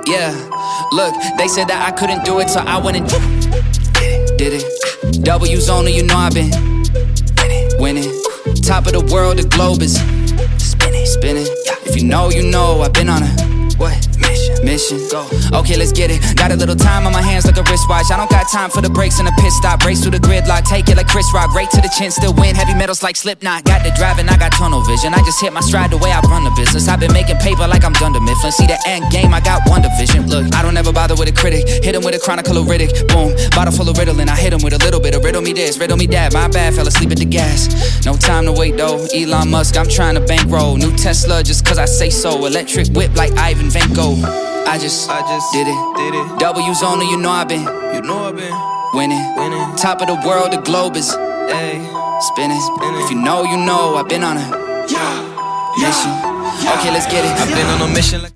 Yeah, look, they said that I couldn't do it, so I went and did it. W's only, you know I've been winning. Top of the world, the globe is spinning. If you know, you know I've been on a mission. Go. Okay, let's get it. Got a little time on my hands like a wristwatch. I don't got time for the brakes and the pit stop. Race through the gridlock, take it like Chris Rock. Right to the chin, still win. Heavy metals like Slipknot. Got the driving, I got tunnel vision. I just hit my stride the way I run the business. I've been making paper like I'm Dunder Mifflin. See the end game, I got one division. Look, I don't ever bother with a critic. Hit him with a chronicle Riddick. Boom, bottle full of Ritalin. I hit him with a little bit of riddle me this, riddle me that. My bad, fell asleep at the gas. No time to wait though. Elon Musk, I'm trying to bankroll. New Tesla just cause I say so. Electric whip like Ivan Van Gogh. I just did it. W's only, you know I've been winning. Top of the world, the globe is spinning. If you know, you know I've been on a mission. Okay, let's get it. I've been on a mission like